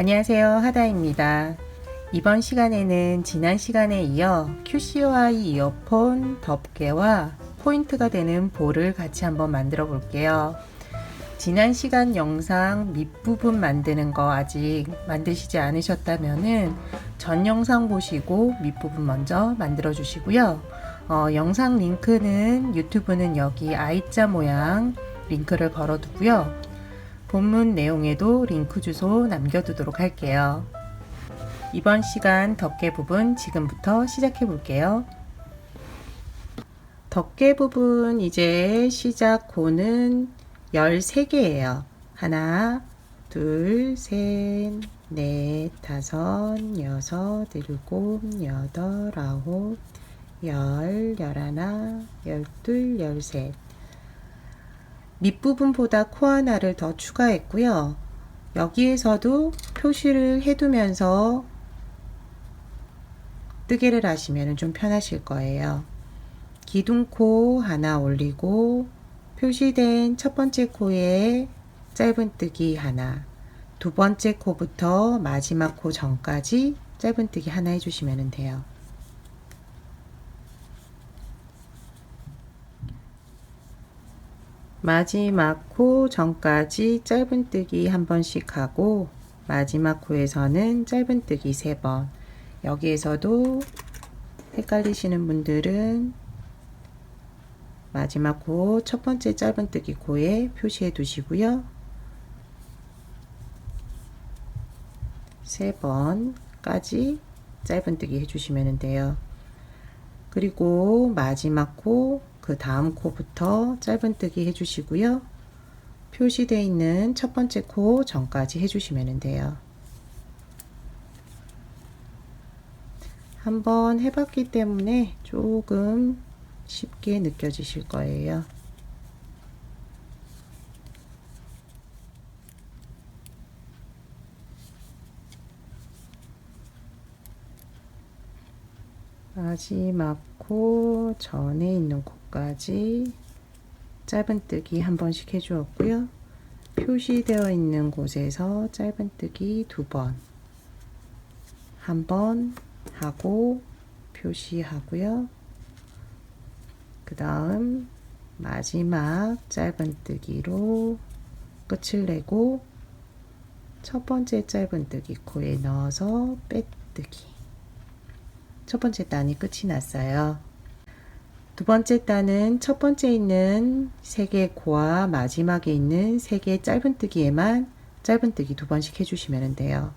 안녕하세요, 하다입니다. 이번 시간에는 지난 시간에 이어 QCY 이어폰 덮개와 포인트가 되는 볼을 같이 한번 만들어 볼게요. 지난 시간 영상 밑부분 만드는 거 아직 만드시지 않으셨다면은 전 영상 보시고 밑부분 먼저 만들어 주시고요. 영상 링크는 유튜브는 여기 I자 모양 링크를 걸어 두고요. 본문 내용에도 링크 주소 남겨두도록 할게요. 이번 시간 덮개 부분 지금부터 시작해 볼게요. 덮개 부분 이제 시작 고는 13개예요. 하나, 둘, 셋, 넷, 다섯, 여섯, 일곱, 여덟, 아홉, 열, 열하나, 열둘, 열셋. 밑부분보다 코 하나를 더 추가했고요. 여기에서도 표시를 해두면서 뜨개를 하시면 좀 편하실 거예요. 기둥코 하나 올리고 표시된 첫 번째 코에 짧은뜨기 하나, 두 번째 코부터 마지막 코 전까지 짧은뜨기 하나 해주시면 돼요. 마지막 코 전까지 짧은뜨기 한 번씩 하고 마지막 코에서는 짧은뜨기 3번. 여기에서도 헷갈리시는 분들은 마지막 코 첫 번째 짧은뜨기 코에 표시해 두시고요. 3번까지 짧은뜨기 해주시면 돼요. 그리고 마지막 코, 그 다음 코부터 짧은뜨기 해주시고요. 표시되어 있는 첫 번째 코 전까지 해주시면 돼요. 한번 해봤기 때문에 조금 쉽게 느껴지실 거예요. 마지막 코 전에 있는 코까지 짧은뜨기 한 번씩 해주었고요. 표시되어 있는 곳에서 짧은뜨기 2번, 한 번 하고 표시하고요. 그 다음 마지막 짧은뜨기로 끝을 내고 첫 번째 짧은뜨기 코에 넣어서 빼뜨기. 첫 번째 단이 끝이 났어요. 두 번째 단은 첫 번째 있는 3개의 코와 마지막에 있는 3개의 짧은뜨기에만 짧은뜨기 2번씩 해주시면 돼요.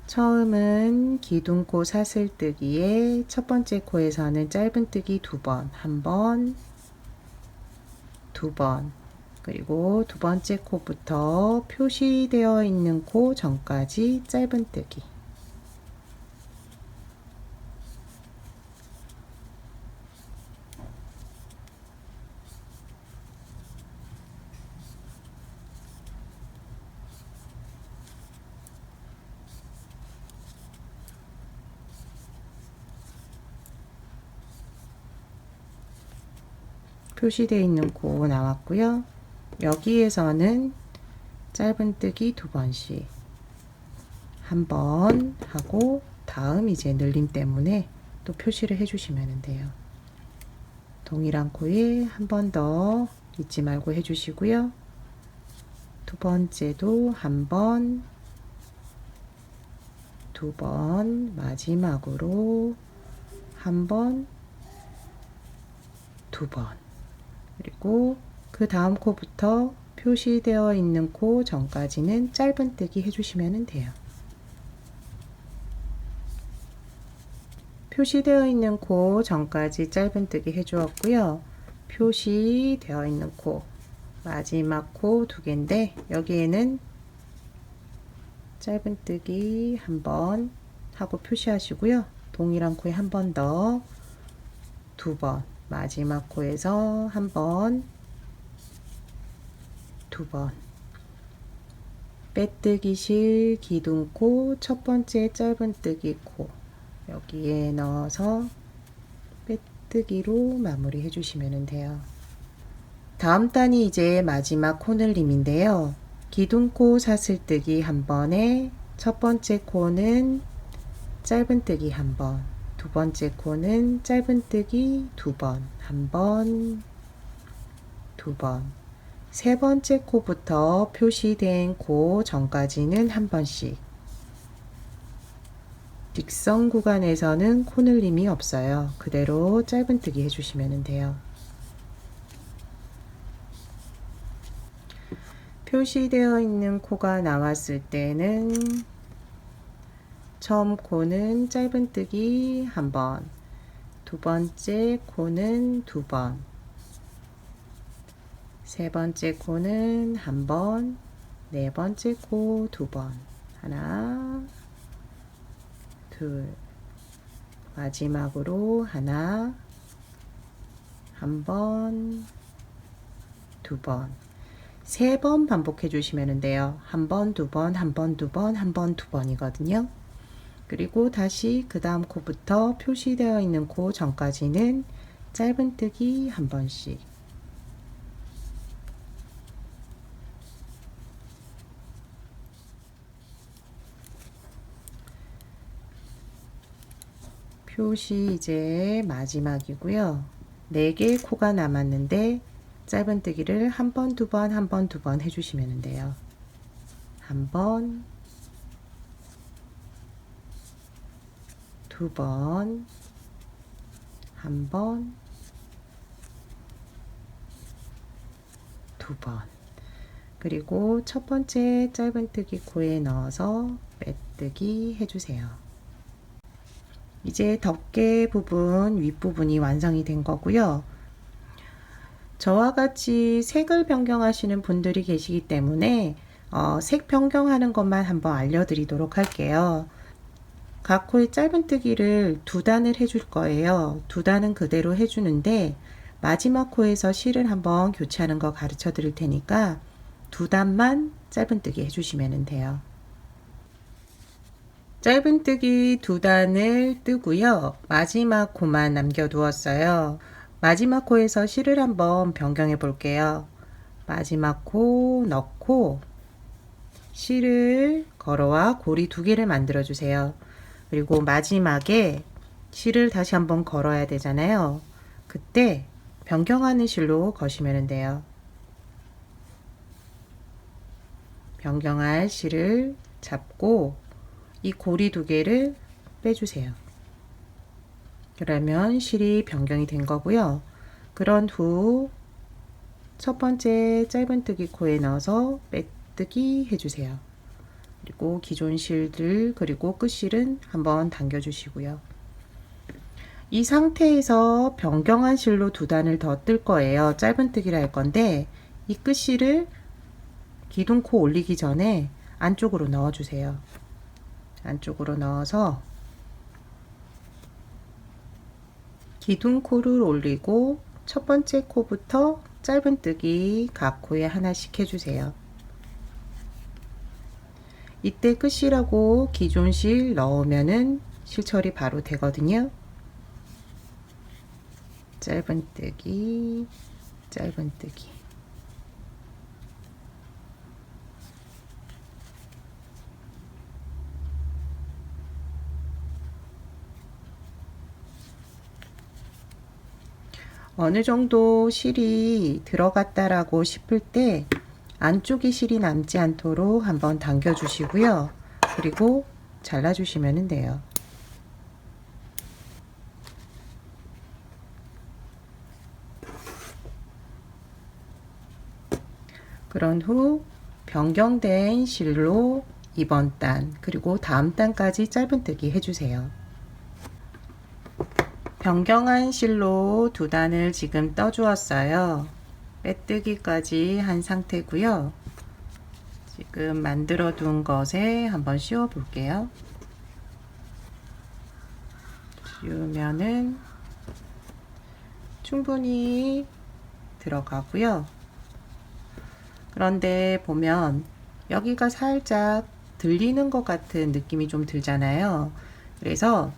처음은 기둥코 사슬뜨기에 첫 번째 코에서는 짧은뜨기 2번, 한 번, 2번, 그리고 두 번째 코부터 표시되어 있는 코 전까지 짧은뜨기. 표시되어 있는 코 나왔고요. 여기에서는 짧은뜨기 2번씩 한 번 하고 다음 이제 늘림 때문에 또 표시를 해주시면 돼요. 동일한 코에 한 번 더 잊지 말고 해주시고요. 두 번째도 한 번, 2번, 마지막으로 한 번, 2번. 그리고 그 다음 코부터 표시되어 있는 코 전까지는 짧은뜨기 해주시면 돼요. 표시되어 있는 코 전까지 짧은뜨기 해주었고요. 표시되어 있는 코 마지막 코 2개인데 여기에는 짧은뜨기 한 번 하고 표시하시고요. 동일한 코에 한 번 더 2번, 마지막 코에서 한 번, 2번. 빼뜨기실 기둥코 첫 번째 짧은뜨기 코 여기에 넣어서 빼뜨기로 마무리 해주시면 돼요. 다음 단이 이제 마지막 코늘림인데요. 기둥코 사슬뜨기 한 번에 첫 번째 코는 짧은뜨기 한 번, 두 번째 코는 짧은뜨기 두 번, 한 번, 두 번. 세 번째 코부터 표시된 코 전까지는 한 번씩. 직선 구간에서는 코늘림이 없어요. 그대로 짧은뜨기 해주시면 돼요. 표시되어 있는 코가 나왔을 때는 처음 코는 짧은뜨기 한 번, 두 번째 코는 두 번, 세 번째 코는 한 번, 네 번째 코 두 번, 하나, 둘, 마지막으로 하나, 한 번, 두 번, 세 번 반복해 주시면 돼요. 한 번, 두 번, 한 번, 두 번, 한 번, 두 번이거든요. 그리고 다시 그 다음 코부터 표시되어 있는 코 전까지는 짧은뜨기 한 번씩. 표시 이제 마지막이고요. 4개의 코가 남았는데 짧은뜨기를 한 번, 두 번, 한 번, 두 번 해주시면 돼요. 한 번, 두 번, 한 번, 두 번. 그리고 첫 번째 짧은뜨기 코에 넣어서 빼뜨기 해주세요. 이제 덮개 부분 윗부분이 완성이 된 거고요. 저와 같이 색을 변경하시는 분들이 계시기 때문에 색 변경하는 것만 한번 알려드리도록 할게요. 각 코의 짧은뜨기를 2단을 해줄 거예요. 2단은 그대로 해주는데 마지막 코에서 실을 한번 교체하는 거 가르쳐 드릴 테니까 2단만 짧은뜨기 해주시면 돼요. 짧은뜨기 2단을 뜨고요. 마지막 코만 남겨두었어요. 마지막 코에서 실을 한번 변경해 볼게요. 마지막 코 넣고 실을 걸어와 고리 2개를 만들어 주세요. 그리고 마지막에 실을 다시 한번 걸어야 되잖아요. 그때 변경하는 실로 거시면 돼요. 변경할 실을 잡고 이 고리 2개를 빼주세요. 그러면 실이 변경이 된 거고요. 그런 후 첫 번째 짧은뜨기 코에 넣어서 빼뜨기 해주세요. 그리고 기존 실들 그리고 끝실은 한번 당겨 주시고요. 이 상태에서 변경한 실로 2단을 더 뜰 거예요. 짧은뜨기를 할 건데 이 끝실을 기둥코 올리기 전에 안쪽으로 넣어 주세요. 안쪽으로 넣어서 기둥코를 올리고 첫 번째 코부터 짧은뜨기 각 코에 하나씩 해주세요. 이때 끝이라고 기존 실 넣으면은 실처리 바로 되거든요. 짧은뜨기, 짧은뜨기. 어느 정도 실이 들어갔다라고 싶을 때 안쪽에 실이 남지 않도록 한번 당겨 주시고요. 그리고 잘라 주시면 돼요. 그런 후 변경된 실로 이번 단 그리고 다음 단까지 짧은뜨기 해주세요. 변경한 실로 2단을 지금 떠 주었어요. 빼뜨기까지 한 상태고요. 지금 만들어 둔 것에 한번 씌워 볼게요. 씌우면은 충분히 들어가고요. 그런데 보면 여기가 살짝 들리는 것 같은 느낌이 좀 들잖아요. 그래서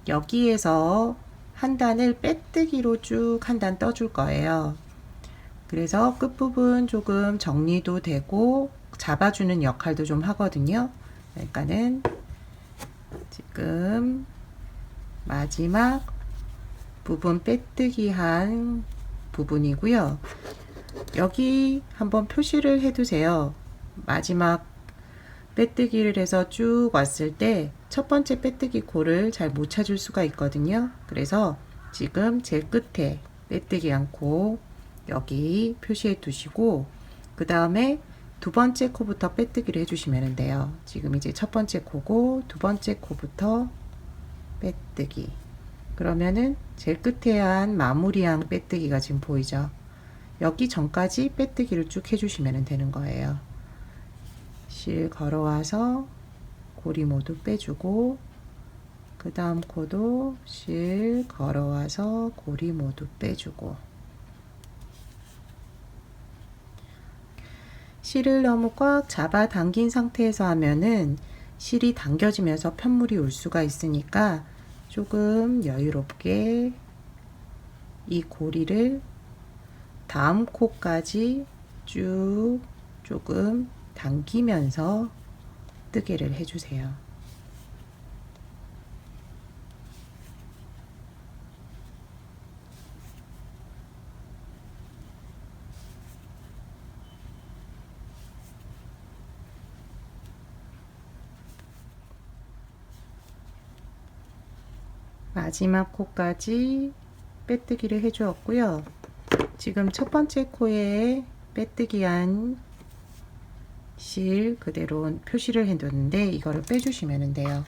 여기에서 한 단을 빼뜨기로 쭉 한 단 떠줄 거예요. 그래서 끝부분 조금 정리도 되고 잡아주는 역할도 좀 하거든요. 그러니까는 지금 마지막 부분 빼뜨기 한 부분이고요. 여기 한번 표시를 해 두세요. 마지막 빼뜨기를 해서 쭉 왔을 때 첫 번째 빼뜨기 코를 잘 못 찾을 수가 있거든요. 그래서 지금 제일 끝에 빼뜨기 않고 여기 표시해 두시고, 그 다음에 두 번째 코부터 빼뜨기를 해주시면 돼요. 지금 이제 첫 번째 코고 두 번째 코부터 빼뜨기. 그러면은 제일 끝에 한 마무리한 빼뜨기가 지금 보이죠? 여기 전까지 빼뜨기를 쭉 해주시면 되는 거예요. 실 걸어와서 고리 모두 빼주고, 그 다음 코도 실 걸어와서 고리 모두 빼주고. 실을 너무 꽉 잡아 당긴 상태에서 하면은 실이 당겨지면서 편물이 올 수가 있으니까 조금 여유롭게 이 고리를 다음 코까지 쭉 조금 당기면서 뜨개를 해주세요. 마지막 코까지 빼뜨기를 해주었고요. 지금 첫 번째 코에 빼뜨기한 실 그대로 표시를 해뒀는데 이거를 빼주시면 돼요.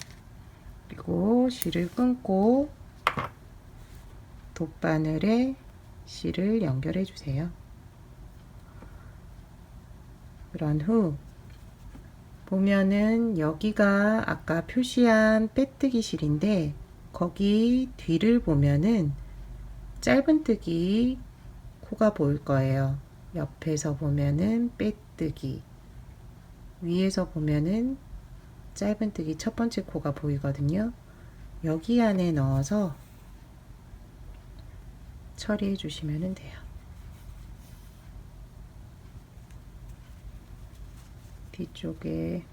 그리고 실을 끊고 돗바늘에 실을 연결해 주세요. 그런 후 보면은 여기가 아까 표시한 빼뜨기 실인데 거기 뒤를 보면은 짧은뜨기 코가 보일 거예요. 옆에서 보면은 빼뜨기, 위에서 보면은 짧은뜨기 첫 번째 코가 보이거든요. 여기 안에 넣어서 처리해 주시면 돼요. 뒤쪽에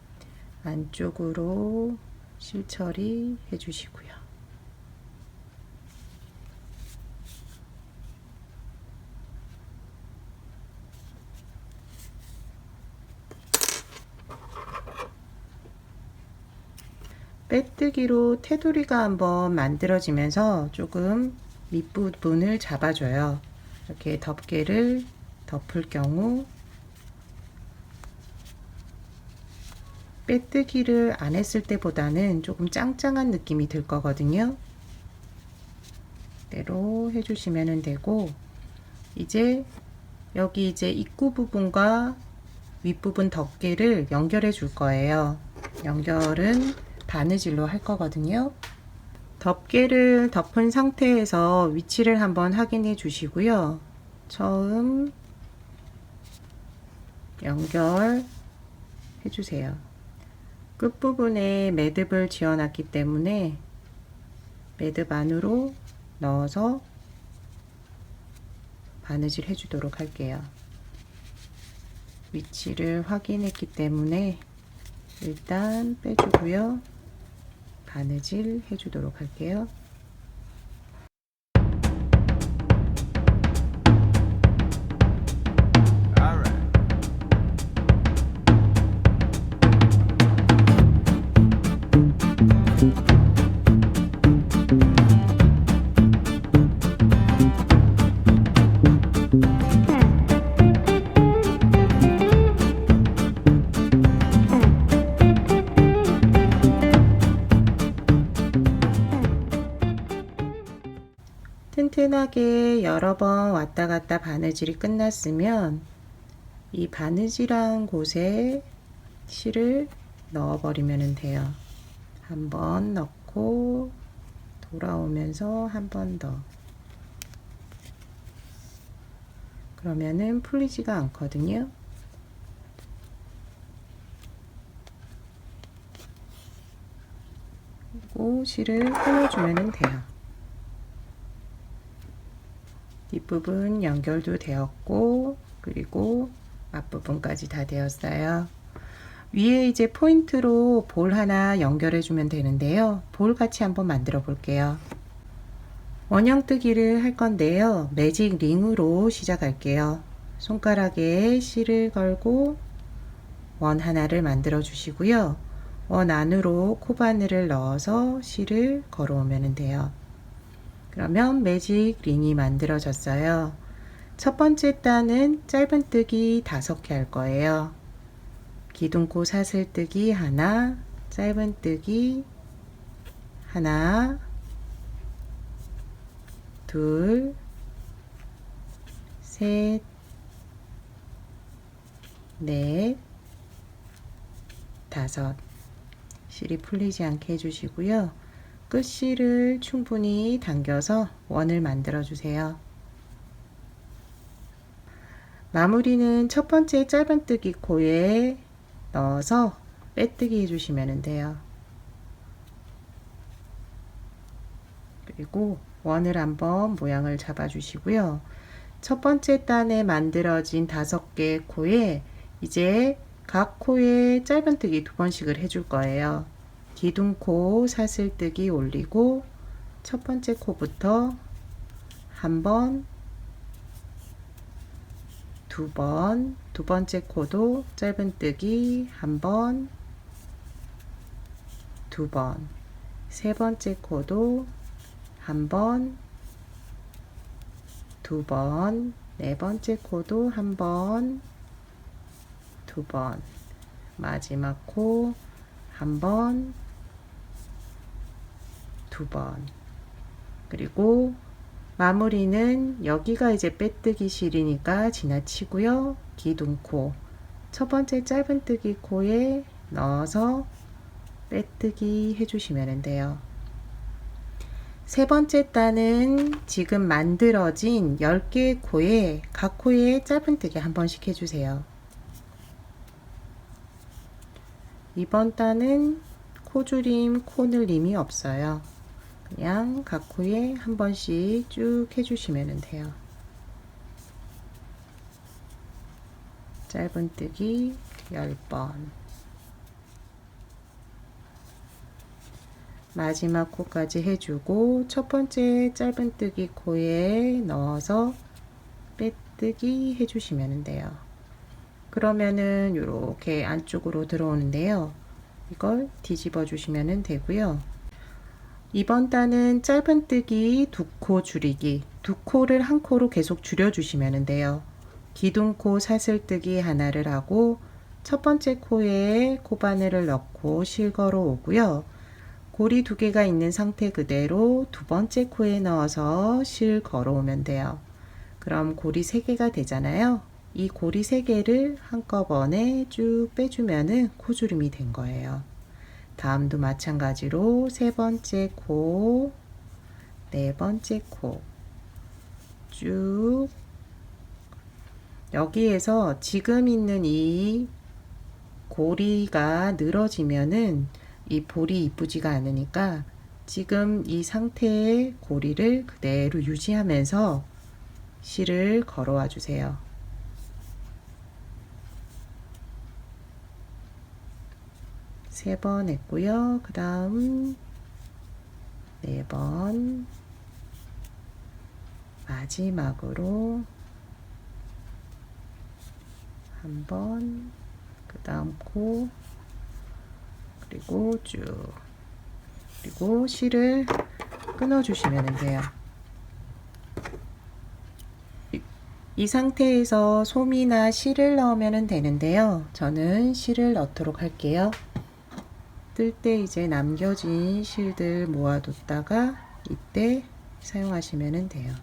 안쪽으로 실 처리 해 주시고요. 빼뜨기로 테두리가 한번 만들어지면서 조금 밑부분을 잡아줘요. 이렇게 덮개를 덮을 경우 빼뜨기를 안 했을 때보다는 조금 짱짱한 느낌이 들 거거든요. 대로 해주시면 되고, 이제 여기 이제 입구 부분과 윗부분 덮개를 연결해 줄 거예요. 연결은 바느질로 할 거거든요. 덮개를 덮은 상태에서 위치를 한번 확인해 주시고요. 처음 연결 해주세요. 끝부분에 매듭을 지어 놨기 때문에 매듭 안으로 넣어서 바느질 해주도록 할게요. 위치를 확인했기 때문에 일단 빼주고요. 바느질 해주도록 할게요. 튼튼하게 여러 번 왔다 갔다 바느질이 끝났으면 이 바느질한 곳에 실을 넣어 버리면 돼요. 한 번 넣고 돌아오면서 한 번 더. 그러면은 풀리지가 않거든요. 그리고 실을 끊어주면 돼요. 뒷부분 연결도 되었고, 그리고 앞부분까지 다 되었어요. 위에 이제 포인트로 볼 하나 연결해 주면 되는데요. 볼 같이 한번 만들어 볼게요. 원형뜨기를 할 건데요. 매직 링으로 시작할게요. 손가락에 실을 걸고 원 하나를 만들어 주시고요. 원 안으로 코바늘을 넣어서 실을 걸어오면 돼요. 그러면 매직 링이 만들어졌어요. 첫 번째 단은 짧은뜨기 5개 할 거예요. 기둥코 사슬뜨기 하나, 짧은뜨기 하나, 둘, 셋, 넷, 5. 실이 풀리지 않게 해주시고요. 끝실을 충분히 당겨서 원을 만들어 주세요. 마무리는 첫 번째 짧은뜨기 코에 넣어서 빼뜨기 해주시면 돼요. 그리고 원을 한번 모양을 잡아 주시고요. 첫 번째 단에 만들어진 5개의 코에 이제 각 코에 짧은뜨기 2번씩을 해줄 거예요. 기둥코 사슬뜨기 올리고 첫 번째 코부터 한 번, 2번, 두 번째 코도 짧은뜨기 한 번, 2번, 세 번째 코도 한 번, 2번, 네 번째 코도 한 번, 2번, 마지막 코 한 번, 2번. 그리고 마무리는 여기가 이제 빼뜨기 실이니까 지나치고요. 기둥코 첫 번째 짧은뜨기 코에 넣어서 빼뜨기 해주시면 돼요. 세 번째 단은 지금 만들어진 10개의 코에 각 코에 짧은뜨기 한 번씩 해주세요. 이번 단은 코줄임, 코늘림이 없어요. 그냥 각 코에 한 번씩 쭉 해주시면 돼요. 짧은뜨기 10번. 마지막 코까지 해주고 첫 번째 짧은뜨기 코에 넣어서 빼뜨기 해주시면 돼요. 그러면은 이렇게 안쪽으로 들어오는데요. 이걸 뒤집어 주시면 되고요. 이번 단은 짧은뜨기 2코 줄이기, 2코를 한 코로 계속 줄여 주시면 돼요. 기둥코 사슬뜨기 하나를 하고 첫 번째 코에 코바늘을 넣고 실 걸어 오고요. 고리 2개가 있는 상태 그대로 두 번째 코에 넣어서 실 걸어 오면 돼요. 그럼 고리 3개가 되잖아요. 이 고리 3개를 한꺼번에 쭉 빼주면은 코주름이 된 거예요. 다음도 마찬가지로 세 번째 코, 네 번째 코 쭉 여기에서 지금 있는 이 고리가 늘어지면은 이 볼이 이쁘지가 않으니까 지금 이 상태의 고리를 그대로 유지하면서 실을 걸어와 주세요. 세 번 했고요. 그 다음 4번, 마지막으로 한 번, 그 다음 코, 그리고 쭉, 그리고 실을 끊어 주시면 돼요. 이 상태에서 솜이나 실을 넣으면 되는데요. 저는 실을 넣도록 할게요. 뜰 때 이제 남겨진 실들 모아뒀다가 이때 사용하시면 돼요.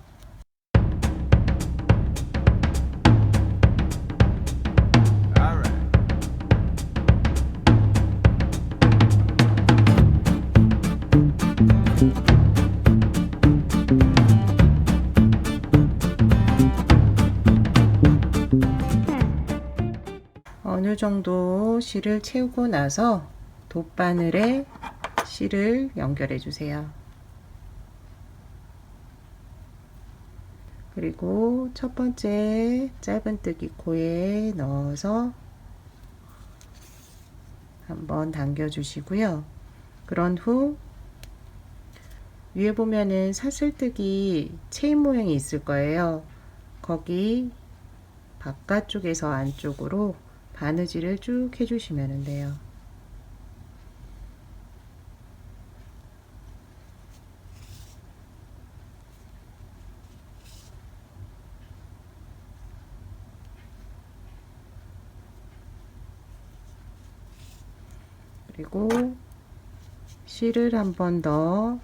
어느 정도 실을 채우고 나서 돗바늘에 실을 연결해 주세요. 그리고 첫 번째 짧은뜨기 코에 넣어서 한번 당겨 주시고요. 그런 후 위에 보면은 사슬뜨기 체인 모양이 있을 거예요. 거기 바깥쪽에서 안쪽으로 바느질을 쭉 해주시면 돼요. 그리고 실을 한 번 더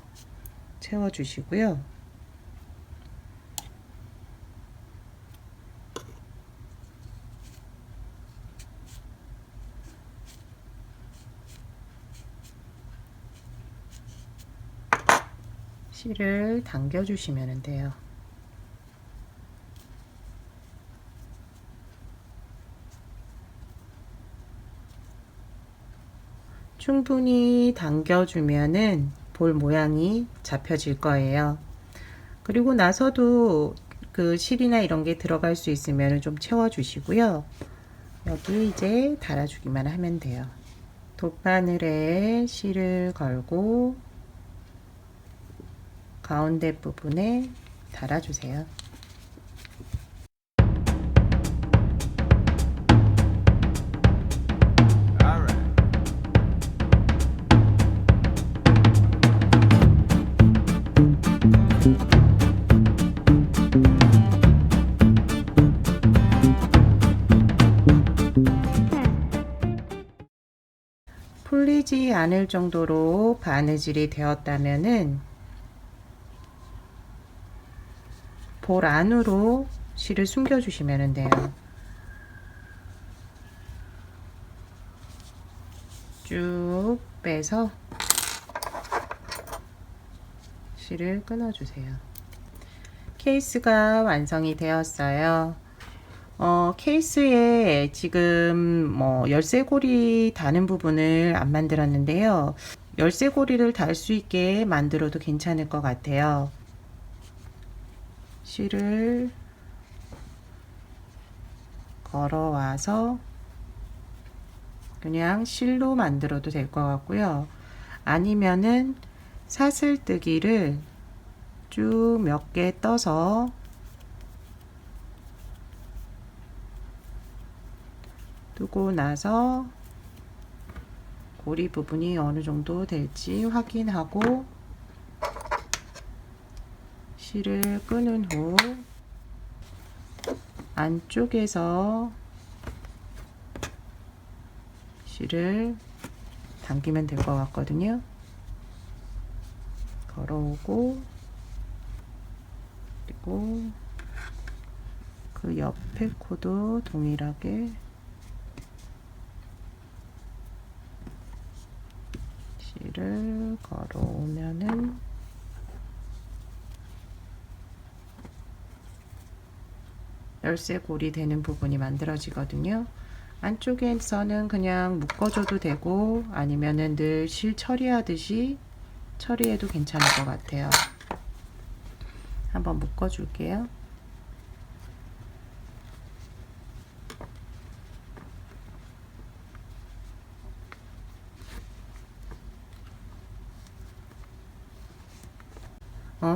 채워 주시고요. 실을 당겨 주시면 돼요. 충분히 당겨주면은 볼 모양이 잡혀질 거예요. 그리고 나서도 그 실이나 이런 게 들어갈 수 있으면 좀 채워주시고요. 여기 이제 달아주기만 하면 돼요. 돗바늘에 실을 걸고 가운데 부분에 달아주세요. 풀리지 않을 정도로 바느질이 되었다면은 볼 안으로 실을 숨겨 주시면 돼요. 쭉 빼서 실을 끊어 주세요. 케이스가 완성이 되었어요. 케이스에 지금 열쇠고리 다는 부분을 안 만들었는데요. 열쇠고리를 달 수 있게 만들어도 괜찮을 것 같아요. 실을 걸어와서 그냥 실로 만들어도 될 것 같고요. 아니면은 사슬뜨기를 쭉 몇 개 떠서 뜨고 나서 고리 부분이 어느 정도 될지 확인하고 실을 끄는 후 안쪽에서 실을 당기면 될 것 같거든요. 걸어오고 그리고 그 옆에 코도 동일하게 실을 걸어오면은 열쇠고리 되는 부분이 만들어지거든요. 안쪽에서는 그냥 묶어줘도 되고 아니면은 늘 실 처리하듯이 처리해도 괜찮을 것 같아요. 한번 묶어줄게요.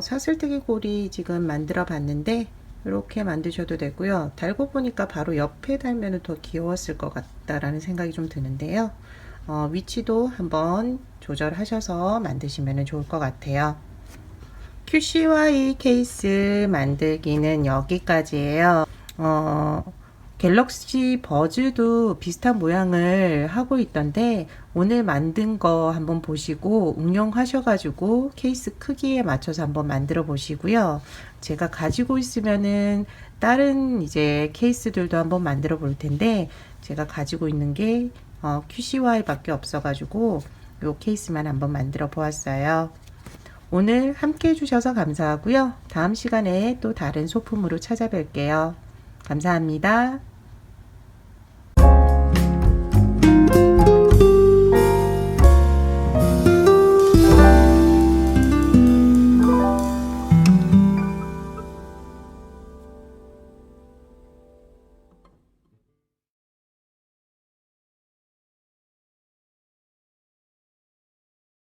사슬뜨기 고리 지금 만들어 봤는데 이렇게 만드셔도 되고요. 달고 보니까 바로 옆에 달면 더 귀여웠을 것 같다라는 생각이 좀 드는데요. 위치도 한번 조절하셔서 만드시면 좋을 것 같아요. QCY 케이스 만들기는 여기까지예요. 갤럭시 버즈도 비슷한 모양을 하고 있던데 오늘 만든 거 한번 보시고 응용하셔가지고 케이스 크기에 맞춰서 한번 만들어 보시고요. 제가 가지고 있으면은 다른 이제 케이스들도 한번 만들어 볼 텐데 제가 가지고 있는 게 QCY 밖에 없어가지고 요 케이스만 한번 만들어 보았어요. 오늘 함께 해주셔서 감사하고요. 다음 시간에 또 다른 소품으로 찾아뵐게요. 감사합니다.